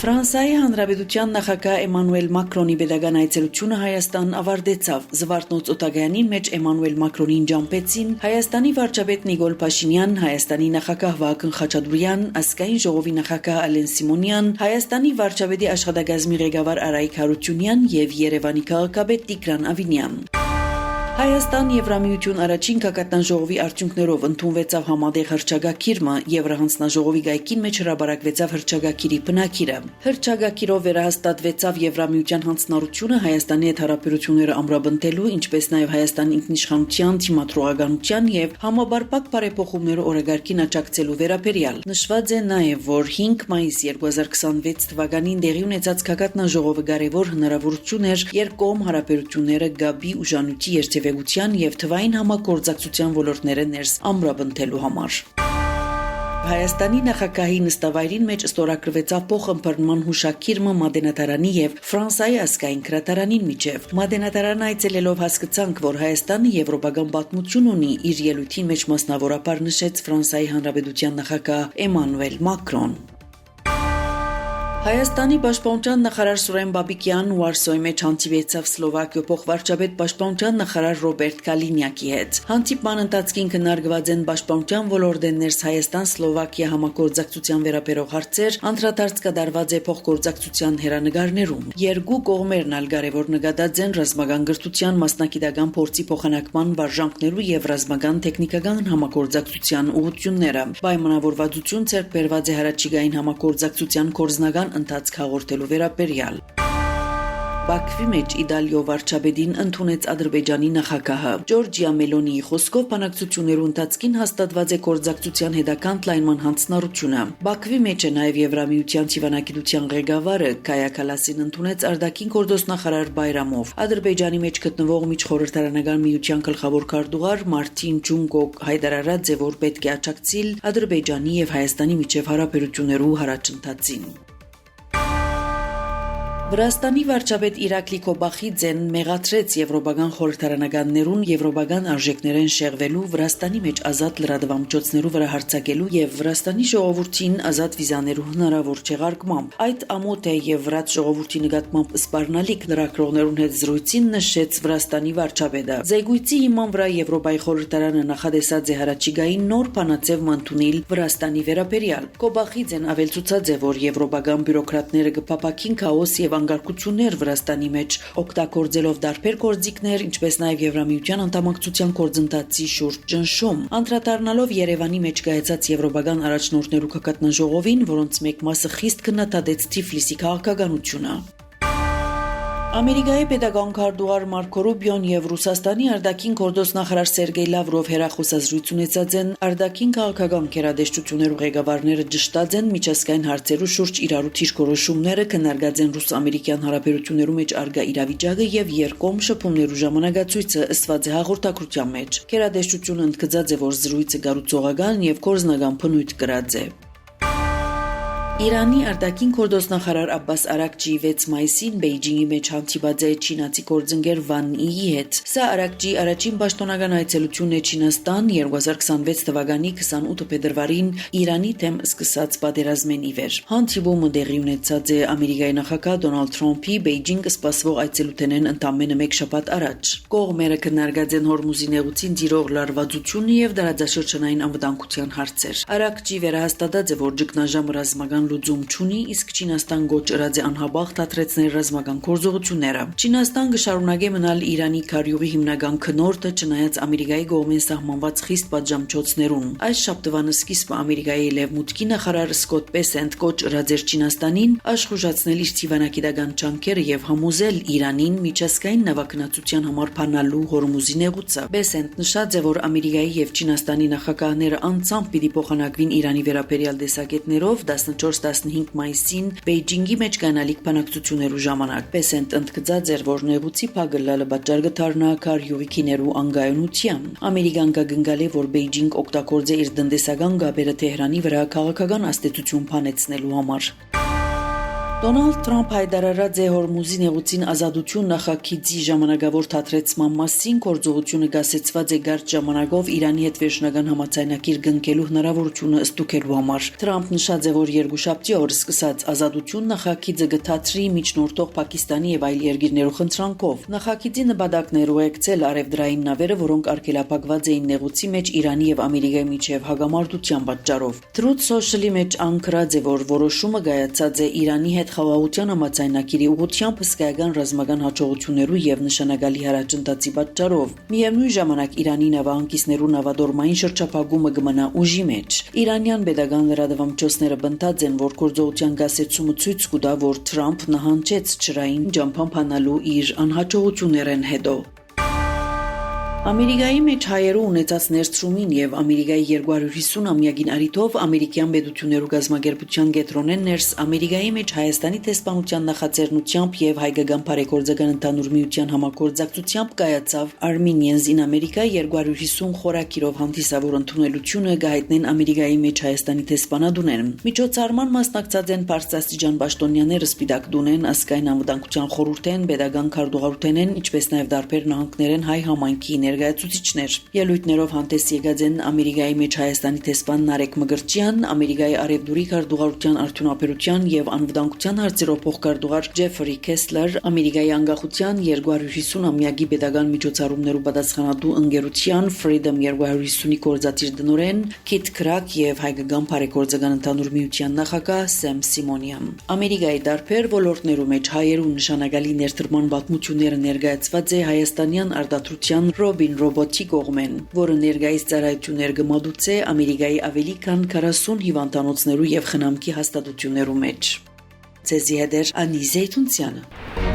Ֆրանսիայի Հանրապետության նախագահ Էմանուել Մակրոնի pedagogan այցելությունը Հայաստան ավարտեցավ։ Զվարթնոց օտագայանին մեջ Էմանուել Մակրոնին ջամպեցին Հայաստանի վարչապետ Նիկոլ Փաշինյան, Հայաստանի նախագահ Վահագն Խաչատրյան, ազգային ժողովի նախագահ Ալեն Սիմոնյան, Հայաստանի վարչապետի աշխատակազմի ղեկավար Արայիկ Հարությունյան եւ Երևանի քաղաքապետ Տիգրան Ավինյան։ Հայաստան Եվրամիություն առաջին քաղաքական ժողովի արդյունքներով ընդունվեցավ համատեղ հռչակագիրը, Եվրահանձնաժողովի գայքին մեջ հրապարակվեցավ հռչակագիրի բնակիրը։ Հռչակագիրով վերահաստատվեցավ Եվրամիության հանձնառությունը Հայաստանի հետ հարաբերությունները ամրապնդելու, ինչպես նաև Հայաստանի ինքնիշխանության, թիմադրողականության եւ համաբարփակ բարեփոխումները օրագարկին աջակցելու վերաբերյալ։ Նշված է նաև, որ 5 մայիս 2026 թվականին տեղի ունեցած քաղաքական ժողովը կարևոր հնարավորություն էր երկկողմ հարաբերությունները գաբի ուժանույթի երթևեկության եւ թվային համագործակցության ոլորտները ներս ամրապնդելու համար։ Հայաստանի նախագահի նստավայրին մեջ ստորագրվեցավ փոխըմբռնման հուշագիրը Մատենադարանի եւ Ֆրանսիայի ազգային գրադարանին միջև։ Մատենադարանը այցելելով հասկացանք, որ Հայաստանը եվրոպական պատմություն ունի, իր ելույթին մեջ մասնավորապես նշեց Ֆրանսիայի Հանրապետության նախագահ Էմանուել Մակրոն։ Հայաստանի պաշտպանության նախարար Սուրեն Բաբիկյան Վարշավայի մեջ հանդիպեցավ Սլովակիա փոխվարչապետ պաշտպանության նախարար Ռոբերտ Կալինյակի հետ։ Հանդիպման ընթացքին քննարկված են պաշտպանության ոլորտեն ներս Հայաստան-Սլովակիա համագործակցության վերաբերող հարցեր, անդրադարձ կատարված է փոխգործակցության հերանեկարներում։ Երկու կողմերն ալ կարևոր նկատած են ռազմական գրթության, մասնագիտական փորձի փոխանակման վարժանքներու եւ ռազմական տեխնիկական համագործակցության ուղղությունները։ Պայմանավորվածություն ցերկ բերված է հարաճիգային համագործակցության կորզնական ընթացք հաղորդելու վերաբերյալ։ Բաքվի մեջ Իտալիո վարչապետին ընդունեց Ադրբեջանի նախագահը։ Ջորջիա Մելոնիի խոսքով բանակցություններու ընթացքին հաստատված է գործակցության հետագան լայնման հանձնառությունը։ Բաքվի մեջ է նաև Եվրամիության ցիվանագիտության ղեկավարը Կայա Կալասին ընդունեց արտաքին գործոստ նախարար Բայրամով։ Ադրբեջանի մեջ գտնվող միջխորհրդարանական միության գլխավոր քարտուղար Մարտին Ջունգո հայտարարած է, որ պետք է աջակցել Ադրբեջանի եւ Հայաստանի միջև հարաբերություններու առաջընթացին։ Վրաստանի վարչապետ Իրակլի Կոբախիձեն մեղադրեց եվրոպական խորհրդարանականներուն եվրոպական արժեքներեն շեղվելու, Վրաստանի մեջ ազատ լրատվամիջոցներու վրա հարձակելու եւ Վրաստանի ժողովրդին ազատ վիզաներու հնարավոր չեղարկմամբ։ Այդ ամոթ է եւ վրաց ժողովրդի նկատմամբ սպառնալիք լրագրողներուն հետ զրույցին նշեց Վրաստանի վարչապետը։ Զեկույցի հիման վրա Եվրոպայի խորհրդարանը նախադեсած է հարաճիգային նոր բանաձև ընդունել Վրաստանի վերաբերյալ։ Կոբախիձեն ավելցուցած է, որ եվրոպական բյուրոկրատները կփապակին քաոս եւ անկարգություններ Վրաստանի մեջ օգտագործելով դարբեր գործիքներ, ինչպես նաև Եվրամիության անդամակցության գործընթացի շուրջ ճնշում, անդրադառնալով Երևանի մեջ կայացած եվրոպական առաջնորդներու քաղաքական ժողովին, որոնց մեկ մասը խիստ քննադատեց Թիֆլիսի քաղաքականությունը։ Ամերիկայի pedagogan քարտուղար Մարկո Ռուբիոն եւ Ռուսաստանի արտաքին գործոստ նախարար Սերգեյ Լավրով հերախոսազրույց ունեցած են արտաքին քաղաքական քերադեշտություններու ղեկավարները ճշտած են միջազգային հարցերու շուրջ իրարու թիրքորոշումները քննարկած են ռուս-ամերիկյան հարաբերություններու մեջ արգա իրավիճակը եւ երկկողմ շփումներու ժամանակացույցը ըստված է հաղորդակցության մեջ։ Քերադեշտությունը ընդգծած է, որ զրույցը կառուցողական եւ կորզնական բնույթ կրած է։ Իրանի արտաքին գործոստ նախարար Աբբաս Արաքչի 6 մայիսին Բեյջինգի մեջ հանդիպած է չինացի գործընկեր Վան Իի հետ։ Սա Արաքչի առաջին պաշտոնական այցելությունն է Չինաստան 2026 թվականի 28 փետրվարին Իրանի դեմ սկսած պատերազմեն ի վեր։ Հանդիպումը տեղի ունեցած է Ամերիկայի նախագահ Դոնալդ Թրամփի Բեյջինգ սպասվող այցելութենեն ընդամենը 1 շաբաթ առաջ։ Կողմերը քննարկած են Հորմուզի նեղուցին ծիրող լարվածությունը եւ դարաձաշրջանային անվտանգության հարցեր։ Արաքչի վերահաստատած է, որ ճգնաժամը ռազմական լուծում չունի, իսկ Չինաստան գոչ ըրած է անհաբաղ դադրեցնել ռազմական գործողությունները։ Չինաստան կշարունակի մնալ Իրանի քարյուղի հիմնական քնորդը, չնայած Ամերիկայի կողմեն սահմանված խիստ պատժամիջոցներուն։ Այս շաբթվան սկիզբը Ամերիկայի լեւմուտքի նախարար Սկոտ Բեսենտ կոչ ըրած էր Չինաստանին աշխուժացնել իր ցիվանագիտական ջանքերը եւ համոզել Իրանին միջազգային նավագնացության համար փանալու Հորմուզի նեղուցը։ Բեսենտ նշած է, որ Ամերիկայի եւ Չինաստանի նախագահները անձամբ պիտի փոխանակվին Իրանի վերաբերյալ դեսագետներով 14-15 մայիսին Բեյջինգի մեջ կանալիք բանակցություններու ժամանակ։ Բեսենտ ընդգծած էր, որ նեղուցի փակելը պատճառ կդառնա քարյուղիքիներու անգայունության։ Ամերիկան կգնգալի, որ Բեյջինգ օգտագործե իր տնտեսական գաբերը Թեհրանի վրա քաղաքական աստեցություն փանեցնելու համար։ Դոնալդ Թրամփ հայտարարած է Հորմուզի նեղուցին ազատություն նախագիծի ժամանակավոր թատրեցման մասին գործողությունը գասեցված է կարճ ժամանակով Իրանի հետ վերջնական համաձայնագիր կնքելու հնարավորությունը ստուգելու համար։ Թրամփ նշած է, որ երկուշաբթի օրը սկսած ազատություն նախագիծը կթատրի միջնորդող Պակիստանի եւ այլ երկրներու խնդրանքով։ Նախագիծի նպատակն է ուղեկցել արևդրային նավերը, որոնք արգելափակված էին նեղուցի մեջ Իրանի եւ Ամերիկայի միջև հագամարտության պատճառով։ Truth Social-ի մեջ անկրած է, որ որոշումը կայացած է Իրանի հետ խաղաղության համաձայնագիրի ուղղությամբ հսկայական ռազմական հաջողություններու եւ նշանակալի հարաճընթացի պատճառով։ Միևնույն ժամանակ Իրանի նավահանգիստներու նավադորմային շրջափակումը կմնա ուժի մեջ։ Իրանյան pedagogan լրատվամիջոցները բնտած են, որ գործողության գասեցումը ցույց կտա, որ Թրամփ նահանջեց ջրային ջամփան փանալու իր անհաջողություններն հետո։ Ամերիկայի մեջ հայերու ունեցած ներդրումին եւ Ամերիկայի 250-ամյակին արիթով ամերիկյան պետություններու գազագերբության կենտրոնեն ներս Ամերիկայի մեջ Հայաստանի տեսփանության նախաձեռնությամբ եւ հայկական բարեգործական ընդհանուր միության համագործակցությամբ կայացավ Armenians in America 250 խորակիրով հանդիսավոր ընդունելությունը գահիտնեն Ամերիկայի մեջ Հայաստանի տեսփանադուներն։ Միջոցառման մասնակցած են բարձրաստիճան պաշտոնյաները Սպիտակ դունեն, ազգային անվտանգության խորհուրդեն, pedagogan քարտուղարութենեն, ինչպես նաեւ դարբեր նահանգներեն հայ համայնքի ներկայացուցիչներ։ Ելույթներով հանդես եկած են Ամերիկայի մեջ Հայաստանի տեսփան Նարեկ Մգրտչյան, Ամերիկայի արևդուրի քարտուղարության արդյունաբերության եւ անվտանգության հարցերով փոխքարտուղար Ջեֆրի Քեսլեր, Ամերիկայի անկախության 250-ամյակի pedagogan միջոցառումներու պատասխանատու ընկերության Freedom 250-ի գործադիր տնօրեն Քիթ Քրակ եւ հայկական բարեգործական ընդհանուր միության նախագահ Սեմ Սիմոնյան։ Ամերիկայի դարբեր ոլորտներու մեջ հայերու նշանակալի ներդրման պատմությունները ներկայացված է հայաստանյան արտադրության Robot-ի կողմեն, որը ներկայիս ծառայություններ կմատուցե Ամերիկայի ավելի քան 40 հիվանդանոցներու եւ խնամքի հաստատություններու մեջ։ Ցեզի հետ Անի Զեյթունցյանը։